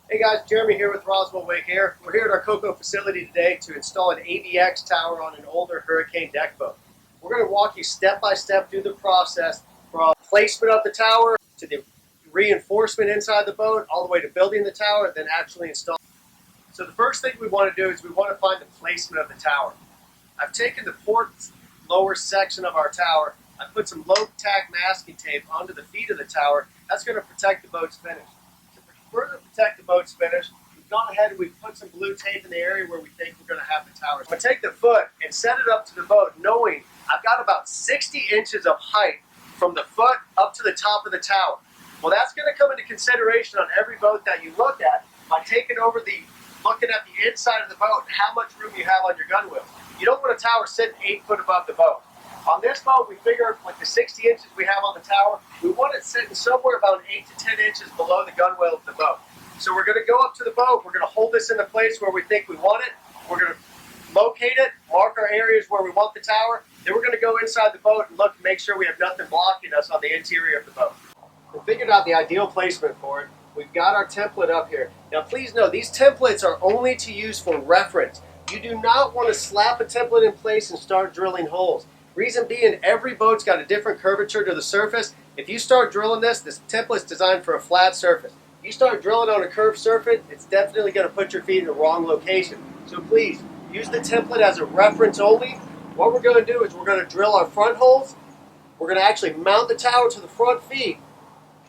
Hey guys, Jeremy here with Roswell Wake Air. We're here at our Cocoa facility today to install an AVX tower on an older hurricane deck boat. We're going to walk you step by step through the process from placement of the tower to the reinforcement inside the boat, all the way to building the tower, then actually installing. So the first thing we want to do is we want to find the placement of the tower. I've taken the port lower section of our tower. I put some low tack masking tape onto the feet of the tower. That's going to protect the boat's finish. Further protect the boat's finish, we've gone ahead and we've put some blue tape in the area where we think we're going to have the tower. I'm going to take the foot and set it up to the boat, knowing I've got about 60 inches of height from the foot up to the top of the tower. Well, that's going to come into consideration on every boat that you look at by looking at the inside of the boat and how much room you have on your gunwale. You don't want a tower sitting 8 foot above the boat. On this boat, we figured with the 60 inches we have on the tower, we want it sitting somewhere about 8 to 10 inches below the gunwale of the boat. So we're going to go up to the boat, we're going to hold this in the place where we think we want it, we're going to locate it, mark our areas where we want the tower, then we're going to go inside the boat and look to make sure we have nothing blocking us on the interior of the boat. We figured out the ideal placement for it. We've got our template up here. Now please know, these templates are only to use for reference. You do not want to slap a template in place and start drilling holes. Reason being, every boat's got a different curvature to the surface. If you start drilling this template's designed for a flat surface. If you start drilling on a curved surface, it's definitely going to put your feet in the wrong location. So please, use the template as a reference only. What we're going to do is we're going to drill our front holes. We're going to actually mount the tower to the front feet,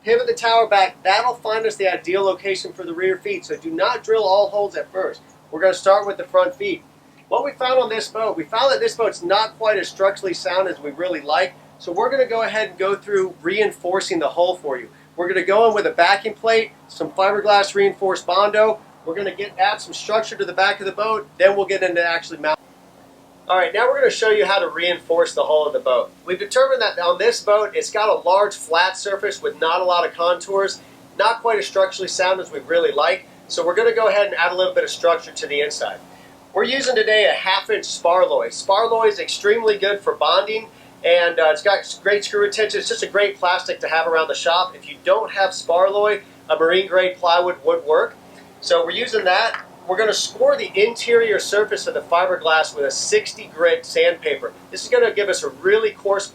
pivot the tower back. That'll find us the ideal location for the rear feet. So do not drill all holes at first. We're going to start with the front feet. What we found on this boat, we found that this boat's not quite as structurally sound as we really like, so we're going to go ahead and go through reinforcing the hull for you. We're going to go in with a backing plate, some fiberglass reinforced Bondo. We're going to add some structure to the back of the boat, then we'll get into actually mounting. Alright, now we're going to show you how to reinforce the hull of the boat. We've determined that on this boat, it's got a large flat surface with not a lot of contours, not quite as structurally sound as we really like, so we're going to go ahead and add a little bit of structure to the inside. We're using today a 1/2-inch Sparloy. Sparloy is extremely good for bonding, and it's got great screw retention. It's just a great plastic to have around the shop. If you don't have Sparloy, a marine grade plywood would work. So we're using that. We're going to score the interior surface of the fiberglass with a 60 grit sandpaper. This is going to give us a really coarse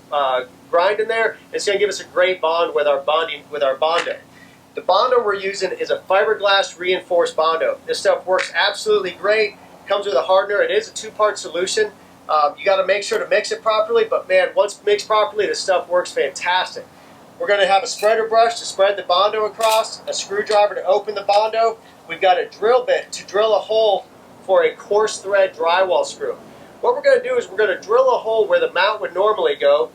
grind in there. It's going to give us a great bond with our Bondo. The Bondo we're using is a fiberglass reinforced Bondo. This stuff works absolutely great. Comes with a hardener. It is a 2-part solution. You got to make sure to mix it properly, but man, once mixed properly, this stuff works fantastic. We're going to have a spreader brush to spread the Bondo across, a screwdriver to open the Bondo. We've got a drill bit to drill a hole for a coarse thread drywall screw. What we're going to do is we're going to drill a hole where the mount would normally go.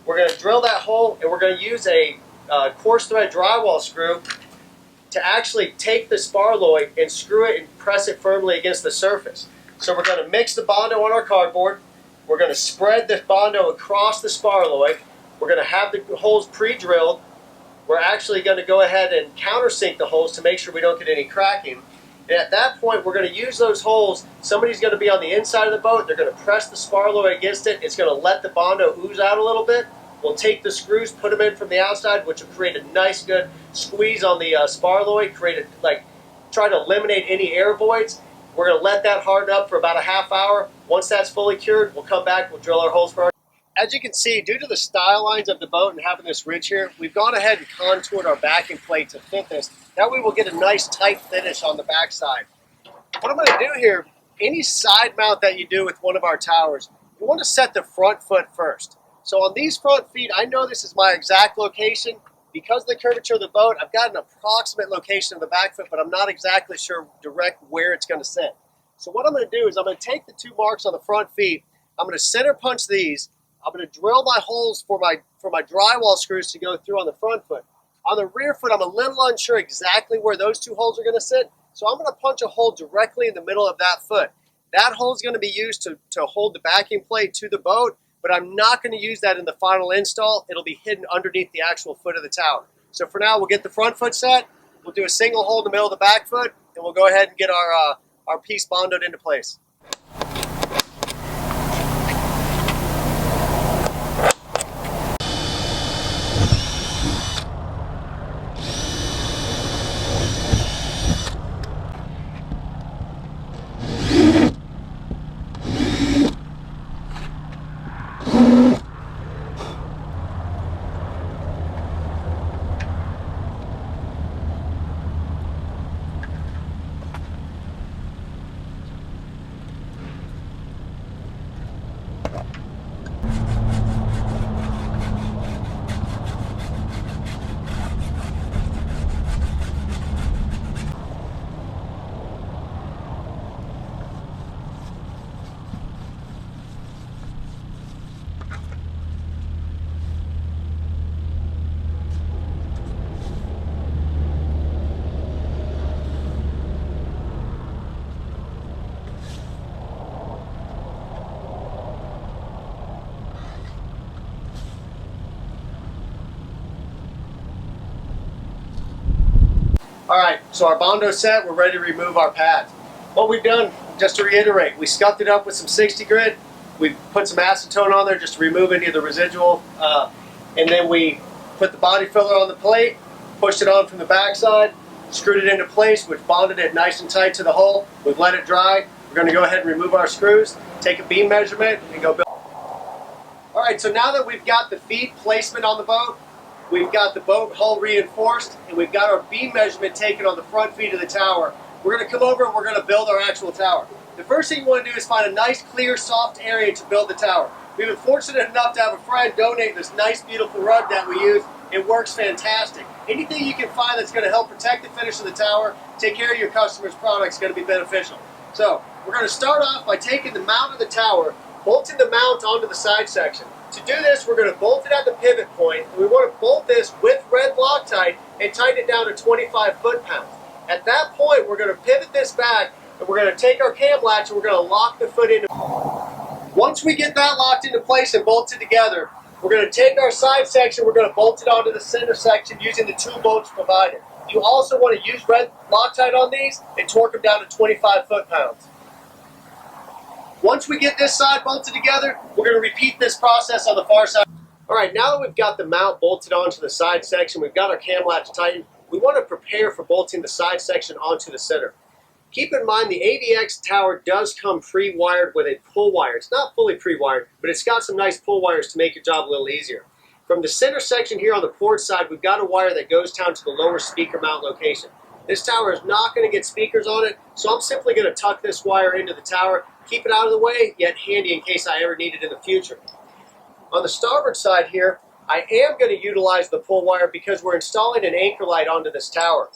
We're going to drill that hole, and we're going to use a coarse thread drywall screw to actually take the Sparloy and screw it and press it firmly against the surface. So we're going to mix the Bondo on our cardboard. We're going to spread the Bondo across the Sparloy. We're going to have the holes pre-drilled. We're actually going to go ahead and countersink the holes to make sure we don't get any cracking. And at that point, we're going to use those holes. Somebody's going to be on the inside of the boat. They're going to press the Sparloy against it. It's going to let the Bondo ooze out a little bit. We'll take the screws, put them in from the outside, which will create a nice, good squeeze on the Sparloy, try to eliminate any air voids. We're going to let that harden up for about a half hour. Once that's fully cured, we'll come back, we'll drill our holes for our... As you can see, due to the style lines of the boat and having this ridge here, we've gone ahead and contoured our backing plate to fit this. That way we'll get a nice tight finish on the backside. What I'm going to do here, any side mount that you do with one of our towers, you want to set the front foot first. So on these front feet, I know this is my exact location. Because of the curvature of the boat, I've got an approximate location of the back foot, but I'm not exactly sure direct where it's going to sit. So what I'm going to do is I'm going to take the 2 marks on the front feet, I'm going to center punch these, I'm going to drill my holes for my drywall screws to go through on the front foot. On the rear foot, I'm a little unsure exactly where those 2 holes are going to sit, so I'm going to punch a hole directly in the middle of that foot. That hole is going to be used to hold the backing plate to the boat, but I'm not going to use that in the final install. It'll be hidden underneath the actual foot of the tower. So for now, we'll get the front foot set, we'll do a single hole in the middle of the back foot, and we'll go ahead and get our piece bondoed into place. Alright, so our Bondo's set, we're ready to remove our pads. What we've done, just to reiterate, we scuffed it up with some 60 grit, we put some acetone on there just to remove any of the residual, and then we put the body filler on the plate, pushed it on from the backside, screwed it into place, we've bonded it nice and tight to the hull, we've let it dry, we're going to go ahead and remove our screws, take a beam measurement, and go build. Alright, so now that we've got the feet placement on the boat, we've got the boat hull reinforced, and we've got our beam measurement taken on the front feet of the tower. We're going to come over and we're going to build our actual tower. The first thing you want to do is find a nice, clear, soft area to build the tower. We've been fortunate enough to have a friend donate this nice, beautiful rug that we use. It works fantastic. Anything you can find that's going to help protect the finish of the tower, take care of your customer's product is going to be beneficial. So, we're going to start off by taking the mount of the tower, bolting the mount onto the side section. To do this, we're going to bolt it at the pivot point, and we want to bolt this with red Loctite and tighten it down to 25 foot-pounds. At that point, we're going to pivot this back, and we're going to take our cam latch and we're going to lock the foot into. Once we get that locked into place and bolted together, we're going to take our side section, we're going to bolt it onto the center section using the 2 bolts provided. You also want to use red Loctite on these and torque them down to 25 foot-pounds. Once we get this side bolted together, we're going to repeat this process on the far side. Alright, now that we've got the mount bolted onto the side section, we've got our cam latch tightened, we want to prepare for bolting the side section onto the center. Keep in mind the AVX tower does come pre-wired with a pull wire. It's not fully pre-wired, but it's got some nice pull wires to make your job a little easier. From the center section here on the port side, we've got a wire that goes down to the lower speaker mount location. This tower is not going to get speakers on it, so I'm simply going to tuck this wire into the tower, keep it out of the way, yet handy in case I ever need it in the future. On the starboard side here, I am going to utilize the pull wire because we're installing an anchor light onto this tower.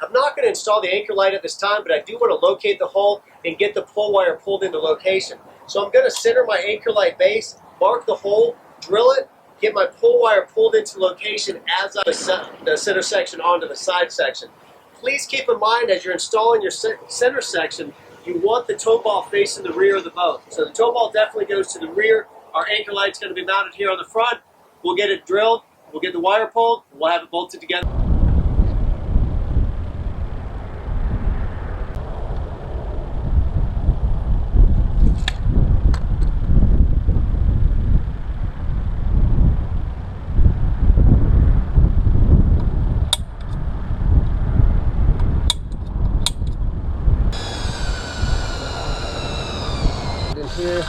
I'm not going to install the anchor light at this time, but I do want to locate the hull and get the pull wire pulled into location. So I'm going to center my anchor light base, mark the hole, drill it, get my pull wire pulled into location as I set the center section onto the side section. Please keep in mind as you're installing your center section, you want the tow ball facing the rear of the boat. So the tow ball definitely goes to the rear. Our anchor light's going to be mounted here on the front. We'll get it drilled, we'll get the wire pulled, and we'll have it bolted together. Here.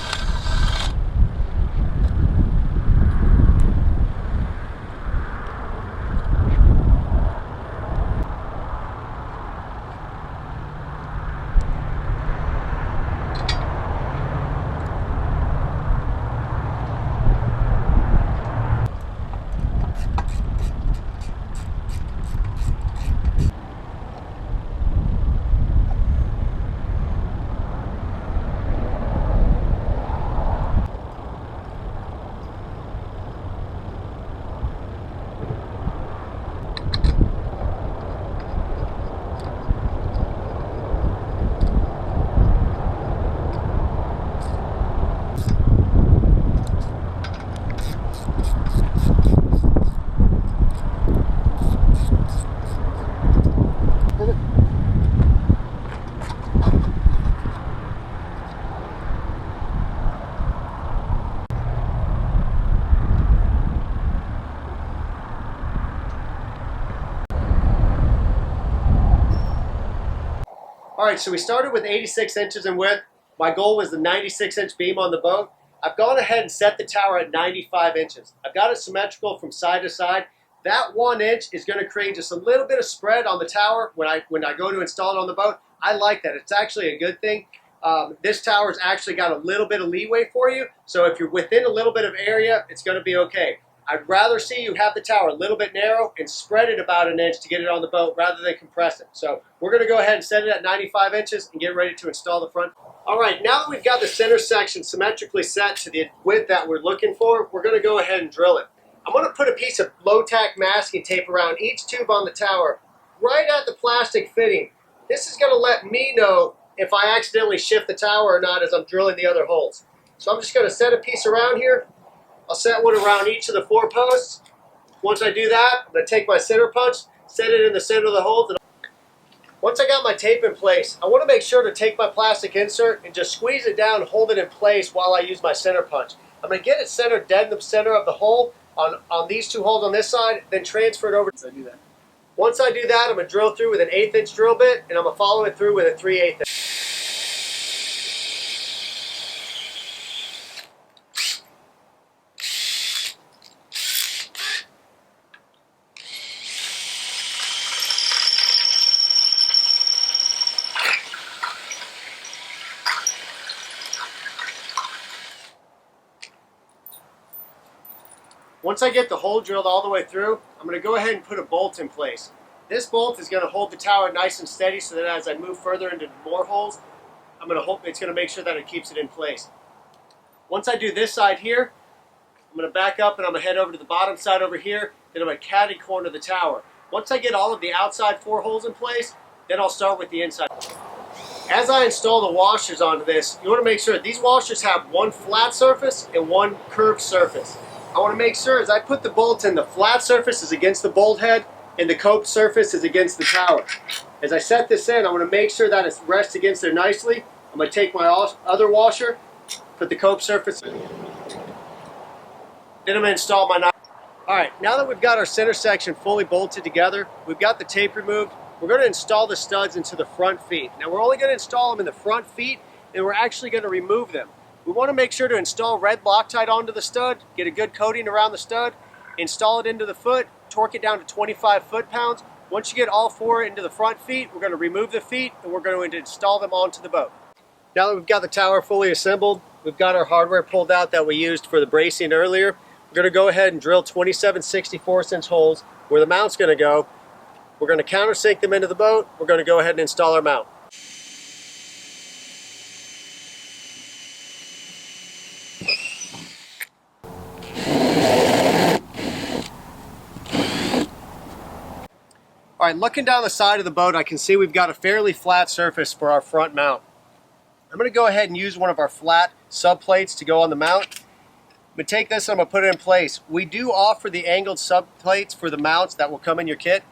Alright, so we started with 86 inches in width. My goal was the 96-inch beam on the boat. I've gone ahead and set the tower at 95 inches. I've got it symmetrical from side to side. That 1 inch is going to create just a little bit of spread on the tower when I go to install it on the boat. I like that. It's actually a good thing. This tower's actually got a little bit of leeway for you, so if you're within a little bit of area, it's going to be okay. I'd rather see you have the tower a little bit narrow and spread it about 1 inch to get it on the boat rather than compress it. So we're going to go ahead and set it at 95 inches and get ready to install the front. All right, now that we've got the center section symmetrically set to the width that we're looking for, we're going to go ahead and drill it. I'm going to put a piece of low-tack masking tape around each tube on the tower, right at the plastic fitting. This is going to let me know if I accidentally shift the tower or not as I'm drilling the other holes. So I'm just going to set a piece around here. I'll set one around each of the 4 posts. Once I do that, I'm going to take my center punch, set it in the center of the holes. Once I got my tape in place, I want to make sure to take my plastic insert and just squeeze it down and hold it in place while I use my center punch. I'm going to get it centered dead in the center of the hole on these 2 holes on this side, then transfer it over. So I do that. Once I do that, I'm going to drill through with an 1/8 inch drill bit, and I'm going to follow it through with a 3/8 inch. Once I get the hole drilled all the way through, I'm going to go ahead and put a bolt in place. This bolt is going to hold the tower nice and steady so that as I move further into more holes, it's going to make sure that it keeps it in place. Once I do this side here, I'm going to back up and I'm going to head over to the bottom side over here, then I'm going to caddy corner the tower. Once I get all of the outside 4 holes in place, then I'll start with the inside. As I install the washers onto this, you want to make sure that these washers have one flat surface and one curved surface. I want to make sure as I put the bolt in, the flat surface is against the bolt head and the coped surface is against the tower. As I set this in, I want to make sure that it rests against there nicely. I'm going to take my other washer, put the coped surface in. Then I'm going to install my knife. Alright, now that we've got our center section fully bolted together, we've got the tape removed, we're going to install the studs into the front feet. Now we're only going to install them in the front feet, and we're actually going to remove them. We want to make sure to install red Loctite onto the stud, get a good coating around the stud, install it into the foot, torque it down to 25 foot-pounds. Once you get all 4 into the front feet, we're going to remove the feet and we're going to install them onto the boat. Now that we've got the tower fully assembled, we've got our hardware pulled out that we used for the bracing earlier. We're going to go ahead and drill 27 64-inch holes where the mount's going to go. We're going to countersink them into the boat. We're going to go ahead and install our mount. All right, looking down the side of the boat, I can see we've got a fairly flat surface for our front mount. I'm going to go ahead and use one of our flat subplates to go on the mount. I'm going to take this and I'm going to put it in place. We do offer the angled subplates for the mounts that will come in your kit.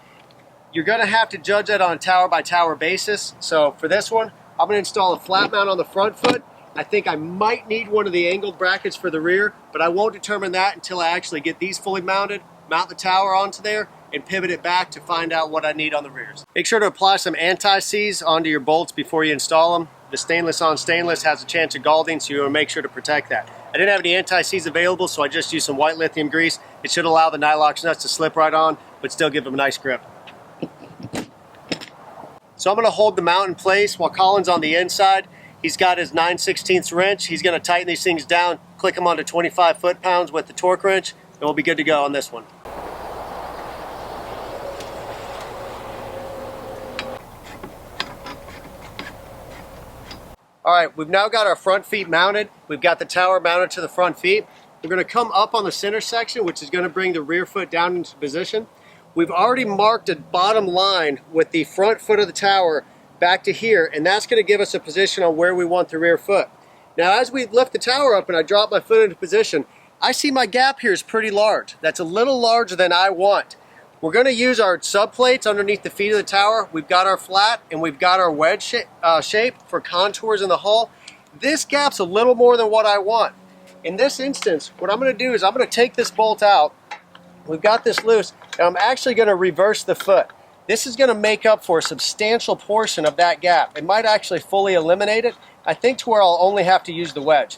You're going to have to judge that on a tower by tower basis. So for this one, I'm going to install a flat mount on the front foot. I think I might need one of the angled brackets for the rear, but I won't determine that until I actually get these fully mounted, mount the tower onto there, and pivot it back to find out what I need on the rears. Make sure to apply some anti-seize onto your bolts before you install them. The stainless on stainless has a chance of galding, so you want to make sure to protect that. I didn't have any anti-seize available, so I just used some white lithium grease. It should allow the nylox nuts to slip right on, but still give them a nice grip. So I'm going to hold the mount in place while Colin's on the inside. He's got his 9/16 wrench. He's going to tighten these things down, click them onto 25 foot-pounds with the torque wrench, and we'll be good to go on this one. All right, we've now got our front feet mounted. We've got the tower mounted to the front feet. We're going to come up on the center section, which is going to bring the rear foot down into position. We've already marked a bottom line with the front foot of the tower back to here, and that's going to give us a position on where we want the rear foot. Now, as we lift the tower up and I drop my foot into position, I see my gap here is pretty large. That's a little larger than I want. We're going to use our subplates underneath the feet of the tower. We've got our flat and we've got our wedge shape for contours in the hull. This gap's a little more than what I want. In this instance, what I'm going to do is I'm going to take this bolt out. We've got this loose, and I'm actually going to reverse the foot. This is going to make up for a substantial portion of that gap. It might actually fully eliminate it. I think to where I'll only have to use the wedge.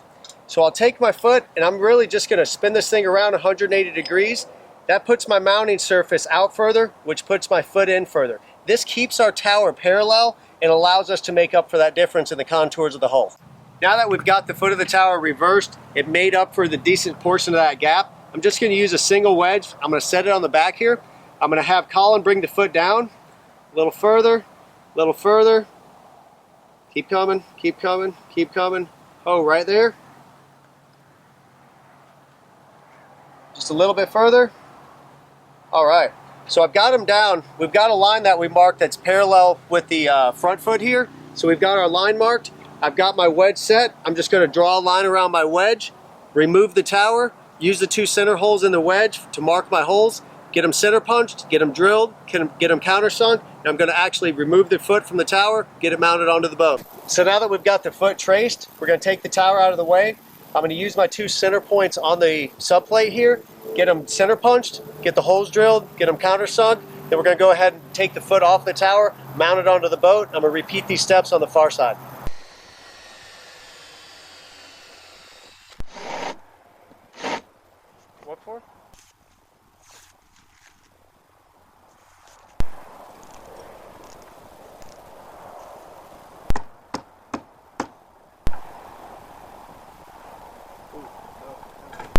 So I'll take my foot and I'm really just going to spin this thing around 180 degrees. That puts my mounting surface out further, which puts my foot in further. This keeps our tower parallel and allows us to make up for that difference in the contours of the hull. Now that we've got the foot of the tower reversed, it made up for the decent portion of that gap. I'm just going to use a single wedge. I'm going to set it on the back here. I'm going to have Colin bring the foot down a little further, a little further. Keep coming, keep coming, keep coming. Oh, right there. Just a little bit further. All right, so I've got them down. We've got a line that we marked that's parallel with the front foot here. So we've got our line marked. I've got my wedge set. I'm just going to draw a line around my wedge, remove the tower, use the 2 center holes in the wedge to mark my holes, get them center punched, get them drilled, get them countersunk, and I'm going to actually remove the foot from the tower, get it mounted onto the boat. So now that we've got the foot traced, we're going to take the tower out of the way. I'm going to use my 2 center points on the subplate here, get them center punched, get the holes drilled, get them countersunk. Then we're going to go ahead and take the foot off the tower, mount it onto the boat. I'm going to repeat these steps on the far side. What for?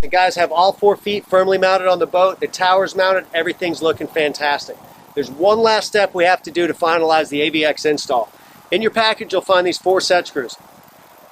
The guys have all 4 feet firmly mounted on the boat. The tower's mounted. Everything's looking fantastic. There's one last step we have to do to finalize the AVX install. In your package, you'll find these 4 set screws.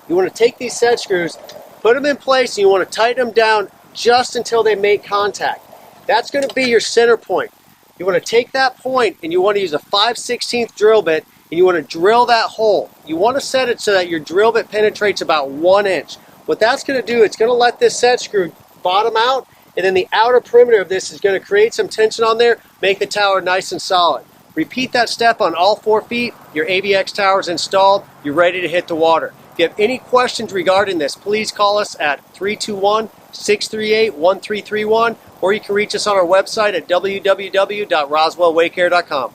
You want to take these set screws, put them in place, and you want to tighten them down just until they make contact. That's going to be your center point. You want to take that point and you want to use a 5/16 drill bit and you want to drill that hole. You want to set it so that your drill bit penetrates about 1 inch. What that's going to do, it's going to let this set screw bottom out, and then the outer perimeter of this is going to create some tension on there, make the tower nice and solid. Repeat that step on all 4 feet. Your AVX tower is installed. You're ready to hit the water. If you have any questions regarding this, please call us at 321-638-1331, or you can reach us on our website at www.roswellwakeair.com.